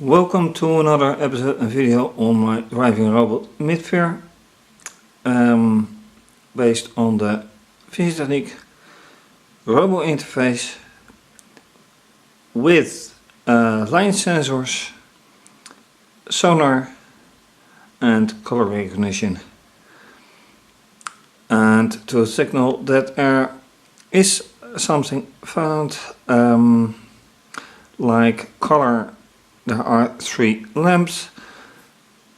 Welcome to another episode and video on my driving robot Mydfir, based on the fischertechnik robo interface with line sensors, sonar and color recognition, and to signal that there is something found like color. There are 3 lamps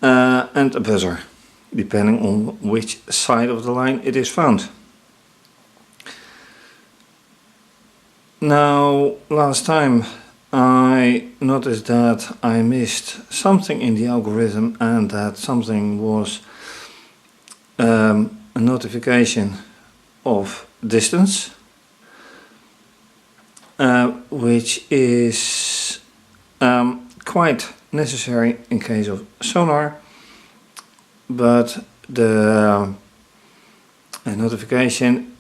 and a buzzer, depending on which side of the line it is found. Now, last time I noticed that I missed something in the algorithm, and that something was a notification of distance, which is quite necessary in case of sonar, but the notification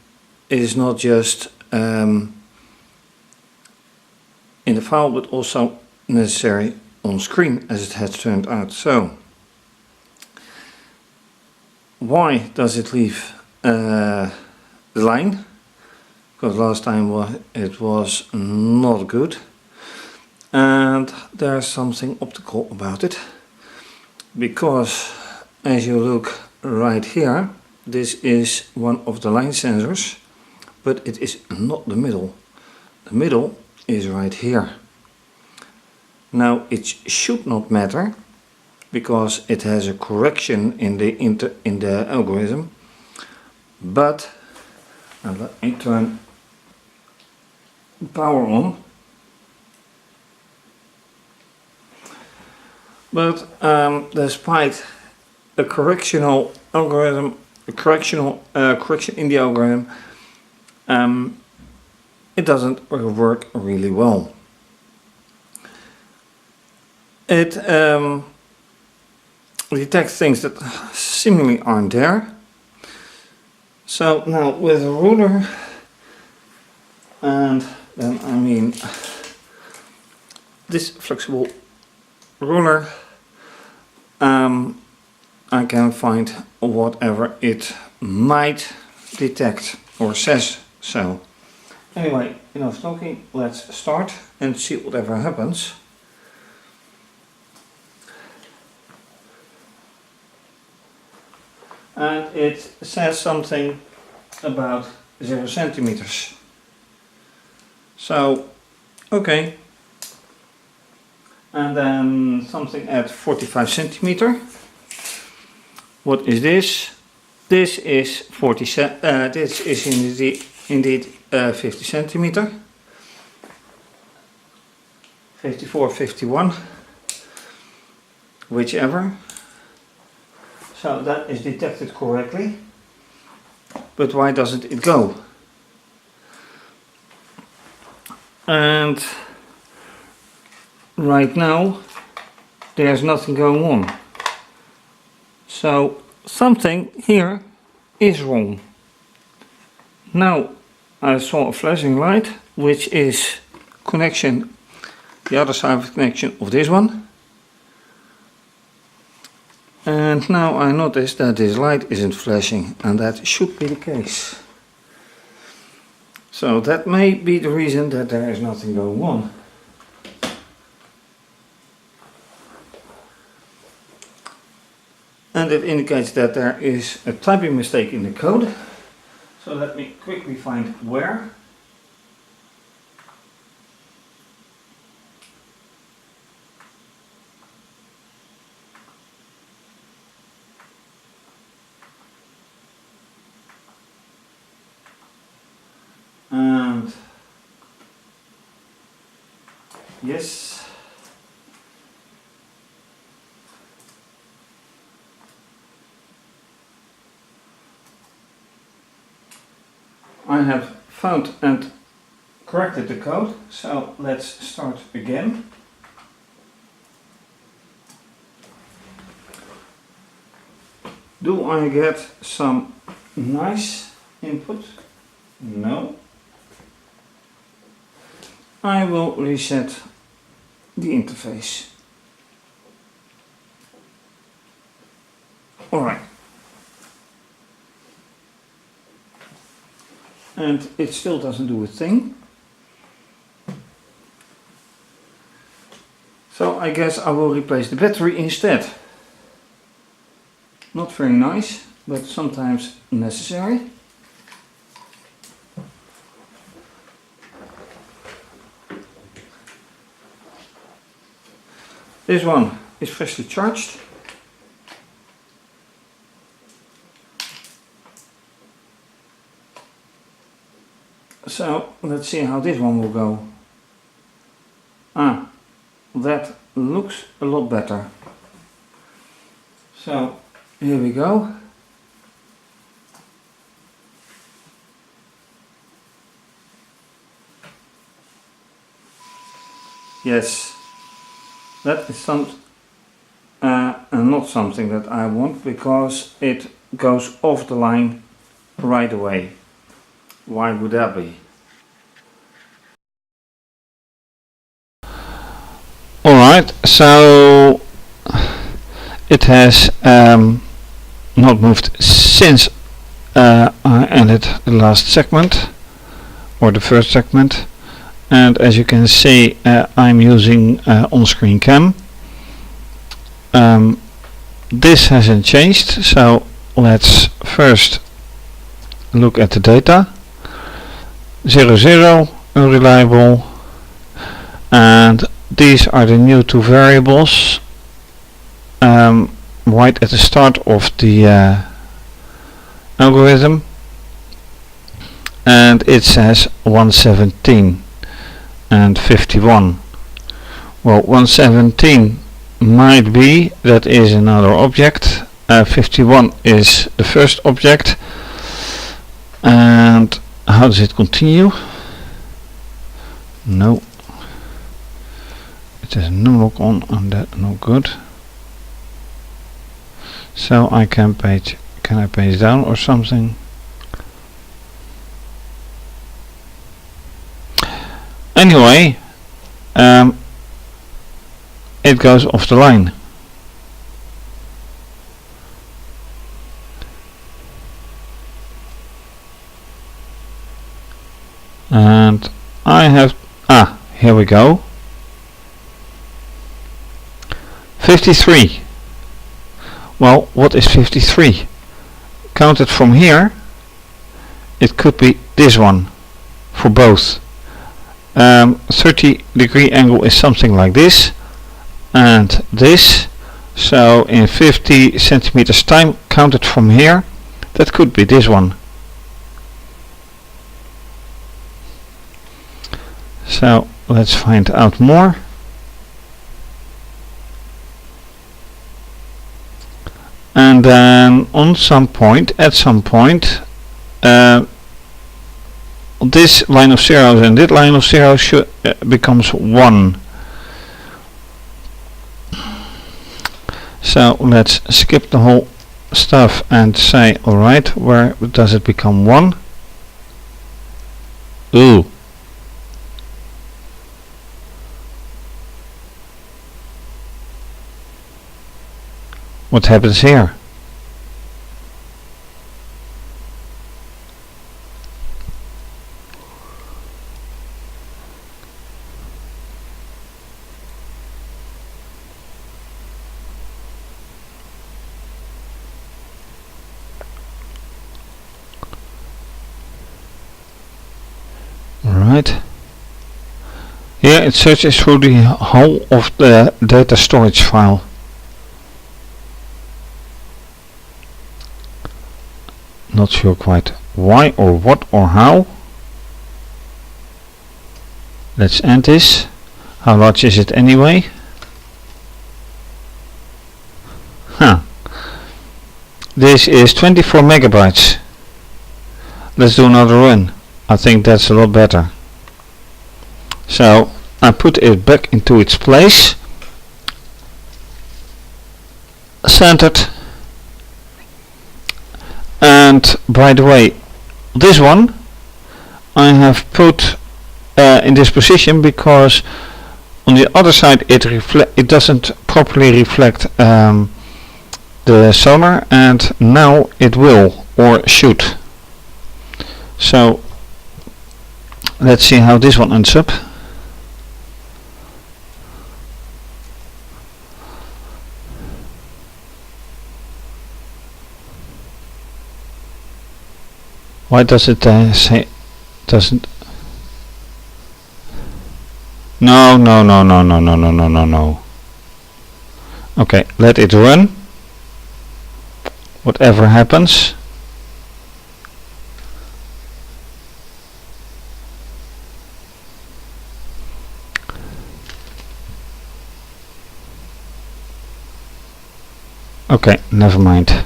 is not just in the file but also necessary on screen, as it has turned out. So why does it leave the line? Because last time it was not good. And there's something optical about it, because as you look right here, this is one of the line sensors, but it is not the middle. The middle is right here. Now it should not matter, because it has a correction in the algorithm, but let me turn power on. But despite a correctional algorithm, correction in the algorithm, it doesn't work really well. It detects things that seemingly aren't there. So now with a ruler, and then I mean this flexible ruler, I can find whatever it might detect or says so. Anyway, enough talking, let's start and see whatever happens. And it says something about 0 centimeters. So, okay. And then something at 45 centimeter. What is this? This is this is indeed 50 centimeter. 54, 51, whichever. So that is detected correctly. But why doesn't it go? And right now there's nothing going on. So something here is wrong. Now I saw a flashing light, which is connection, the other side of the connection of this one. And now I notice that this light isn't flashing, and that should be the case. So that may be the reason that there is nothing going on. And it indicates that there is a typing mistake in the code. So let me quickly find where. And yes. I have found and corrected the code, so let's start again. Do I get some nice input? No. I will reset the interface. Alright. And it still doesn't do a thing. So I guess I will replace the battery instead. Not very nice, but sometimes necessary. This one is freshly charged. So let's see how this one will go. That looks a lot better. So here we go. Yes, that is not something that I want, because it goes off the line right away. Why would that be? Alright, so it has not moved since I ended the last segment, or the first segment, and as you can see I'm using on-screen cam. This hasn't changed, so let's first look at the data. 00, unreliable, and these are the new two variables right at the start of the algorithm, and it says 117 and 51. Well, 117 might be that is another object, 51 is the first object, and how does it continue? No. It has a numlock on, and that no good. So I can page down or something? Anyway, it goes off the line. And I have, here we go. 53. Well, what is 53? Counted from here, it could be this one for both. 30-degree angle is something like this, and this. So in 50 centimeters time, counted from here, that could be this one. So let's find out more. And then at some point, this line of zeros and this line of zeros should becomes 1. So let's skip the whole stuff and say, alright, where does it become 1? Ooh. What happens here? Right. Here it searches through the whole of the data storage file. Not sure quite why or what or how. Let's end this. How large is it anyway? This is 24 megabytes. Let's do another run. I think that's a lot better. So I put it back into its place, centered. And by the way, this one I have put in this position because on the other side it doesn't properly reflect the the sonar, and now it will, or should. So let's see how this one ends up. Why does it say doesn't? No. Okay, let it run. Whatever happens. Okay, never mind.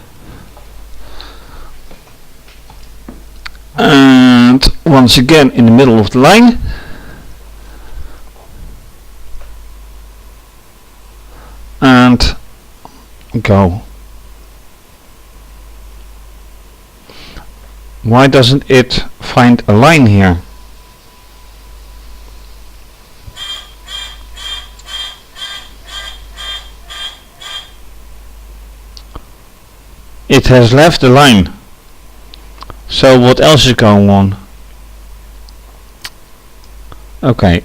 And once again in the middle of the line. And go. Why doesn't it find a line here? It has left the line. So what else is going on? Okay.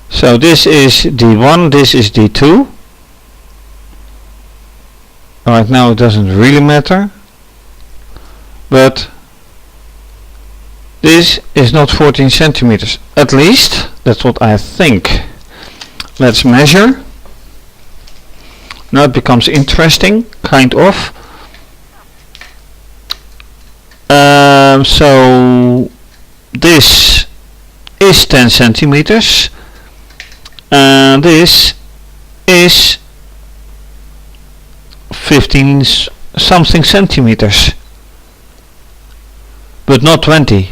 So this is D1, this is D2. Right now it doesn't really matter. But this is not 14 centimeters. At least, that's what I think. Let's measure. Now it becomes interesting, kind of. So this is 10 centimeters. And this is 15 something centimeters. But not 20.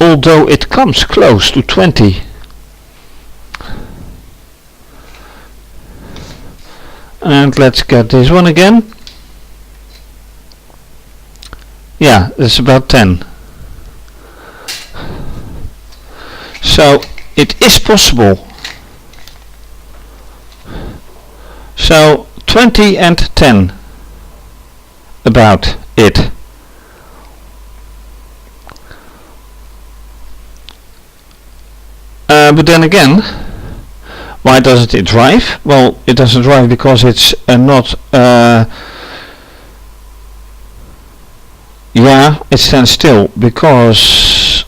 Although it comes close to 20. And let's get this one again. Yeah, it's about 10. So it is possible. So 20 and 10 about it. But then again, why doesn't it drive? Well, it doesn't drive because it's not yeah, it stands still because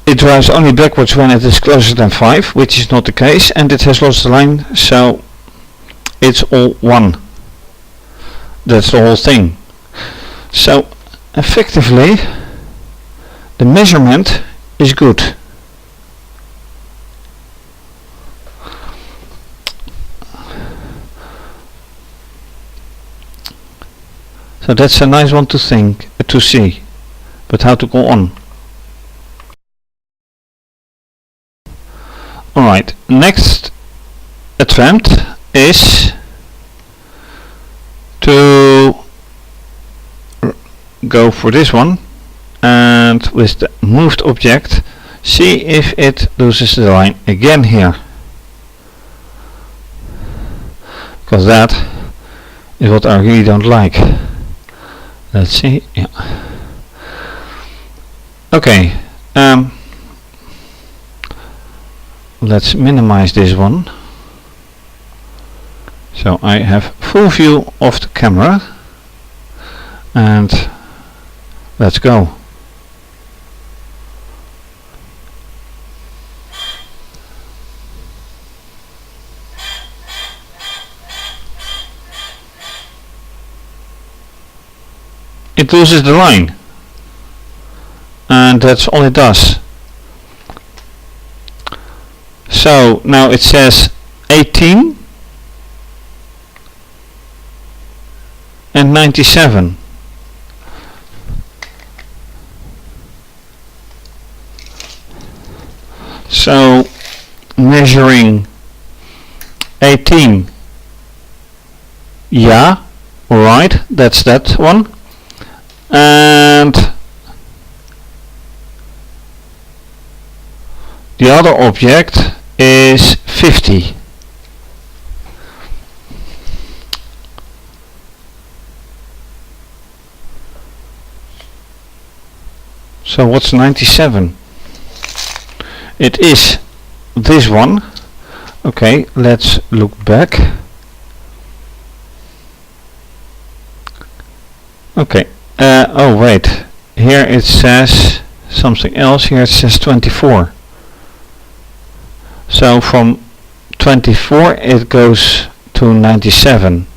it drives only backwards when it is closer than 5, which is not the case, and it has lost the line, so it's all 1. That's the whole thing. So effectively the measurement is good. So that's a nice one to see, but how to go on? Alright, next attempt is to go for this one, and with the moved object see if it loses the line again here, because that is what I really don't like. Let's see, yeah. Okay, let's minimize this one. So I have full view of the camera, and let's go. It loses the line, and that's all it does. So now it says 18 and 97. So measuring 18, yeah, alright, that's that one. and the other object is 50. So what's 97? It is this one. Okay, let's look back. Okay, oh wait, here it says something else. Here it says 24. So from 24 it goes to 97.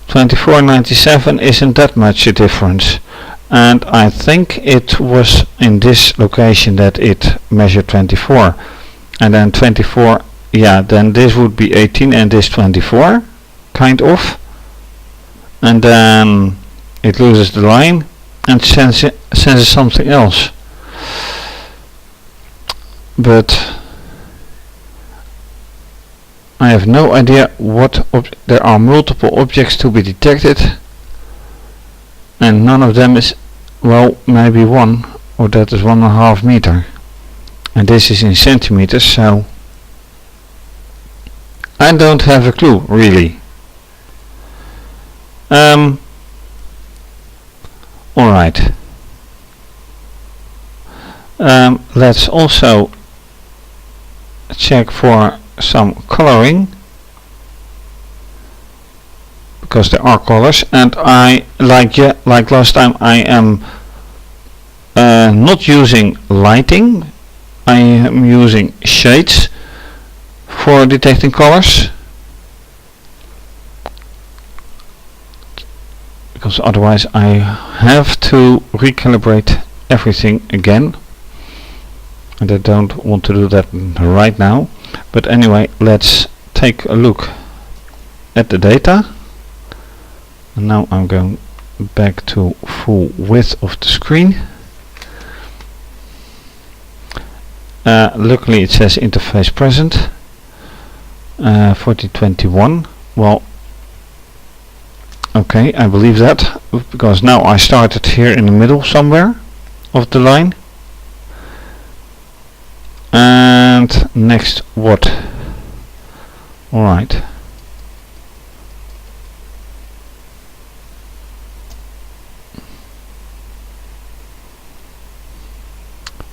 24 and 97 isn't that much a difference, and I think it was in this location that it measured 24, and then 24, yeah, then this would be 18 and this 24, kind of, and then it loses the line and senses something else. But I have no idea what there are multiple objects to be detected, and none of them is, well, maybe one, or that is 1.5 meter, and this is in centimeters, so I don't have a clue really. Alright, let's also check for some coloring, because there are colors, and I like last time I am not using lighting, I am using shades for detecting colors, because otherwise I have to recalibrate everything again, and I don't want to do that right now. But anyway, let's take a look at the data. And now I'm going back to full width of the screen. Luckily it says interface present, 4021. Well, okay, I believe that, because now I started here in the middle somewhere of the line. And next what? Alright.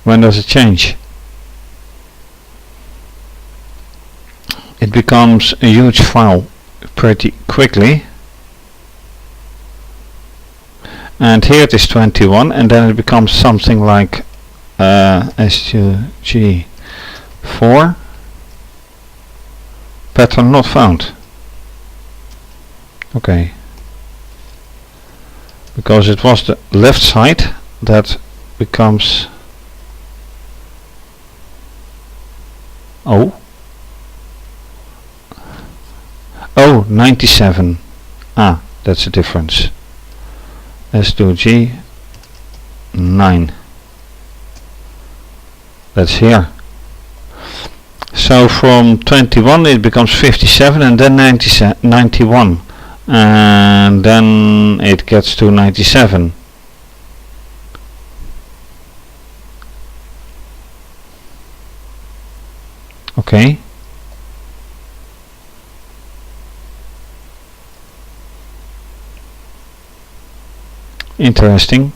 When does it change? It becomes a huge file pretty quickly. And here it is 21, and then it becomes something like SUG 4, pattern not found. Okay, because it was the left side that becomes, oh 97. Ah, that's a difference. S2G 9. That's here. So from 21 it becomes 57, and then 91, and then it gets to 97. Okay. Interesting.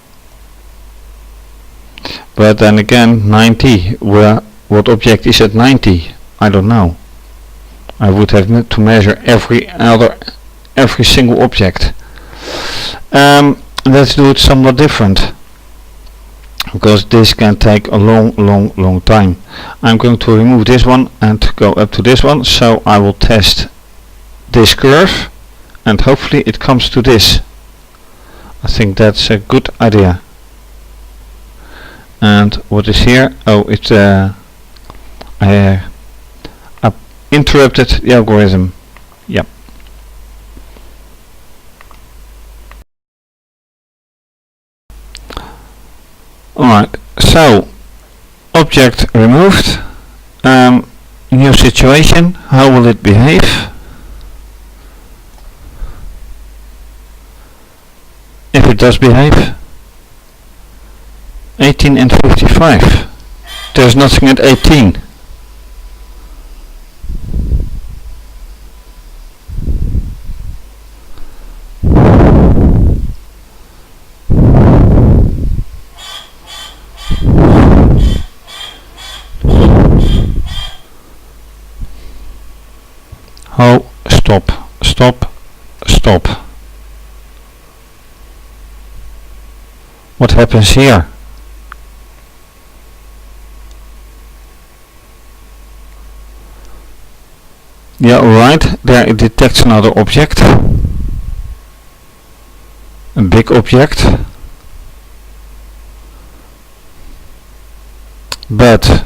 But then again, 90, what object is at 90? I don't know. I would have to measure every single object. Let's do it somewhat different, because this can take a long time. I'm going to remove this one and go up to this one, so I will test this curve, and hopefully it comes to this. I think that's a good idea. And what is here? Oh, it's I interrupted the algorithm. Yep. Alright, so object removed. New situation. How will it behave? if it does behave. 18 and 55. There's nothing at 18. Oh, stop, stop, stop. What happens here? Yeah, right, there it detects another object. A big object. But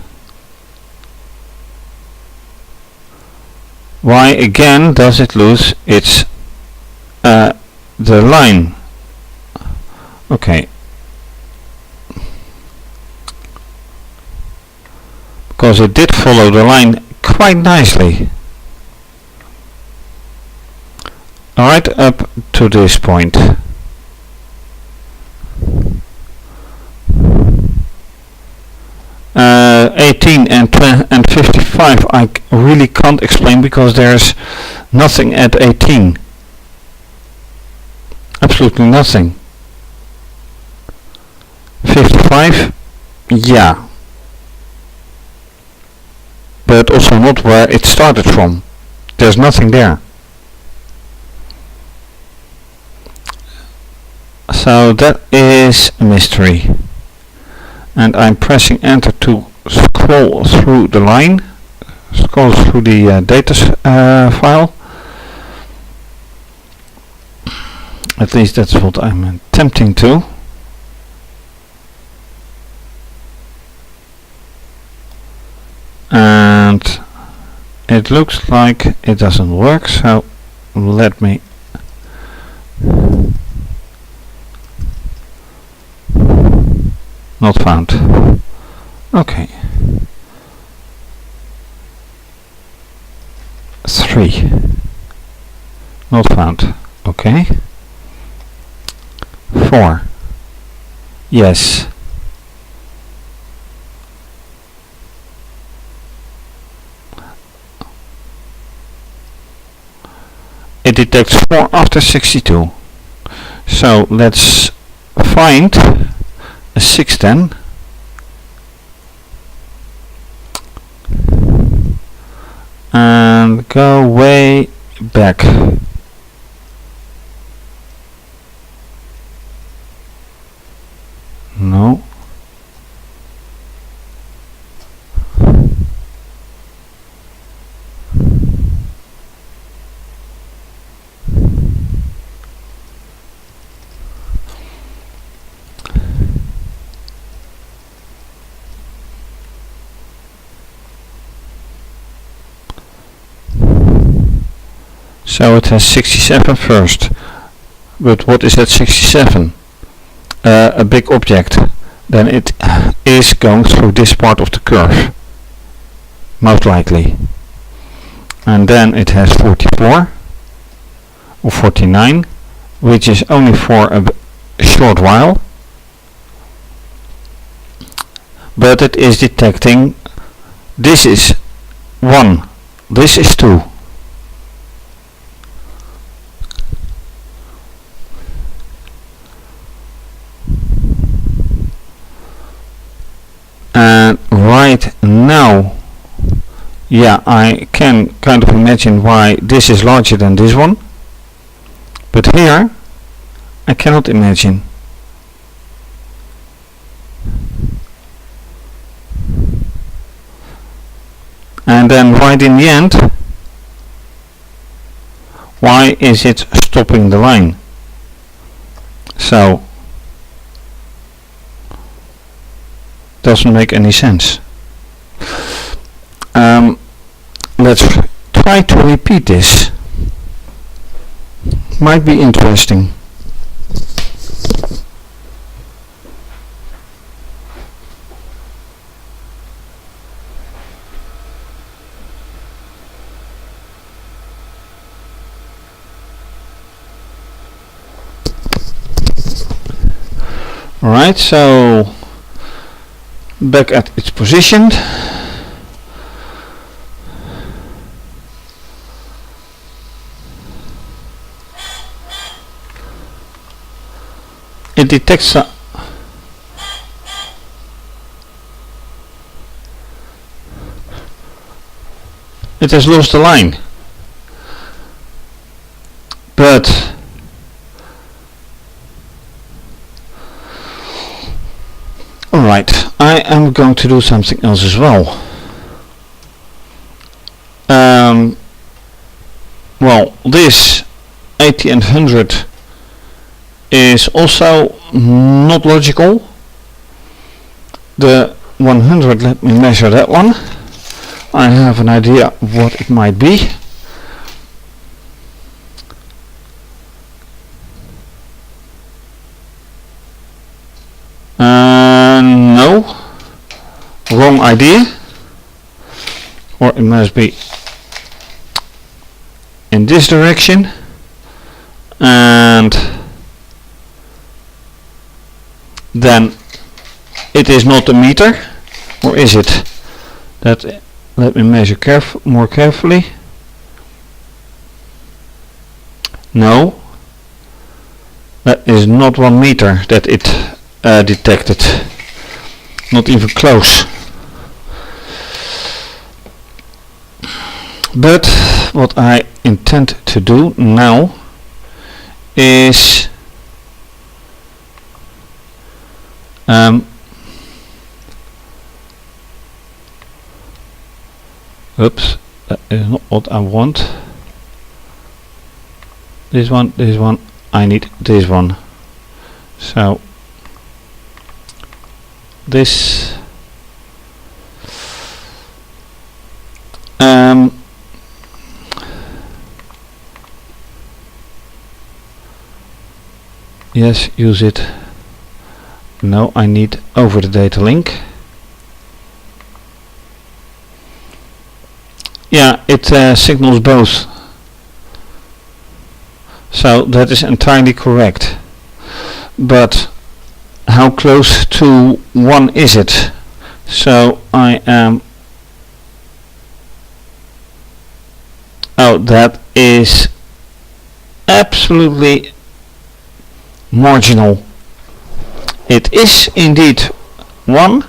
why again does it lose its the line? Okay. Because it did follow the line quite nicely. Right up to this point. Uh, 18 and 55 I really can't explain because there's nothing at 18. Absolutely nothing. 55, yeah. But also not where it started from. There's nothing there. So that is a mystery. And I'm pressing enter to scroll through the line, scroll through the data file. At least that's what I'm attempting to. And it looks like it doesn't work, so let me not found. Okay. 3. Not found. Okay. 4. Yes. It detects 4 after 62. So let's find a 6 then. And go way back. No. So it has 67 first. But what is that 67? A big object. Then it is going through this part of the curve. Most likely. And then it has 44 or 49, which is only for a short while. But it is detecting, this is 1, this is 2. And right now, yeah, I can kind of imagine why this is larger than this one, but here I cannot imagine. And then right in the end, why is it stopping the line? So doesn't make any sense. Let's try to repeat this. Might be interesting. Alright, so back at its position. It detects it has lost the line, but alright, I am going to do something else as well. Well, this 80 and 100 is also not logical. The 100, let me measure that one. I have an idea what it might be. No, wrong idea, or it must be in this direction, and then it is not a meter, or is it? That, let me measure more carefully. No, that is not 1 meter that it detected, not even close. But what I intend to do now is oops, that is not what I want. This one, I need this one. So this yes, use it. No, I need over the data link. Yeah, it signals both, so that is entirely correct. But how close to 1 is it? So I am, oh, that is absolutely marginal. It is indeed 1,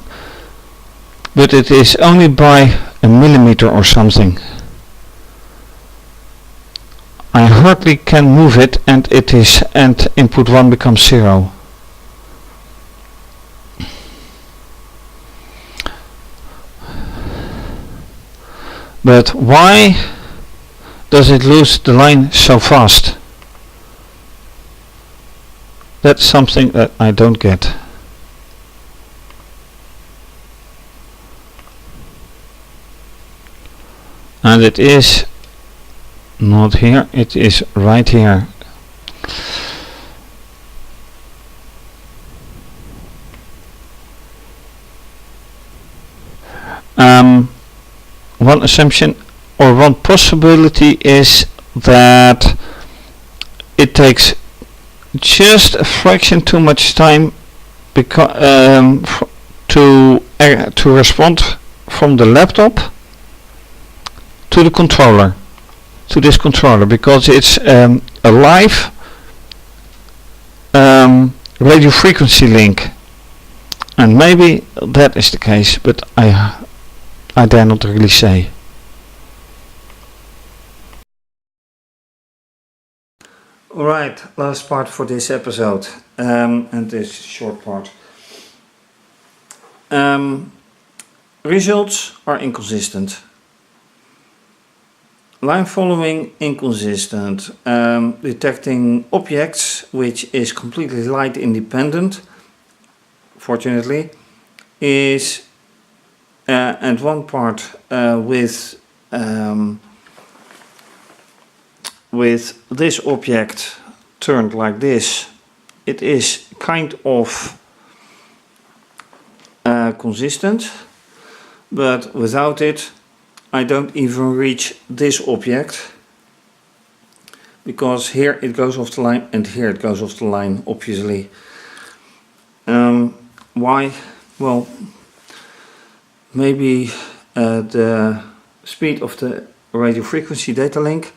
but it is only by a millimeter or something. I hardly can move it, and it is, and input 1 becomes 0. But why does it lose the line so fast? That's something that I don't get. And it is not here, it is right here. One assumption or one possibility is that it takes just a fraction too much time to respond from the laptop to the controller, to this controller, because it's a live radio frequency link, and maybe that is the case, but I dare not really say. Alright, last part for this episode, and this short part. Results are inconsistent. Line following inconsistent. Detecting objects which is completely light independent, fortunately, is and one part with this object turned like this, it is kind of consistent, but without it I don't even reach this object, because here it goes off the line and here it goes off the line, obviously. Why? Well, maybe the speed of the radio frequency data link,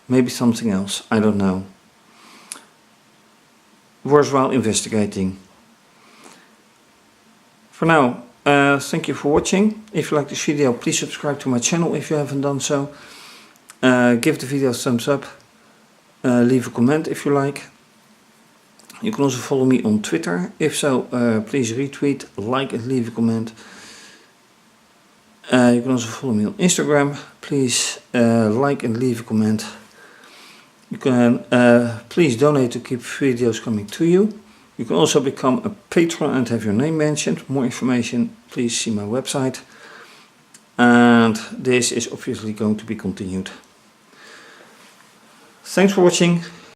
maybe something else, I don't know. Worthwhile investigating. For now, thank you for watching. If you like this video, please subscribe to my channel if you haven't done so. Give the video a thumbs up. Leave a comment if you like. You can also follow me on Twitter. If so, please retweet, like and leave a comment. You can also follow me on Instagram. Please like and leave a comment. You can please donate to keep videos coming to you. You can also become a patron and have your name mentioned. More information, please see my website. And this is obviously going to be continued. Thanks for watching.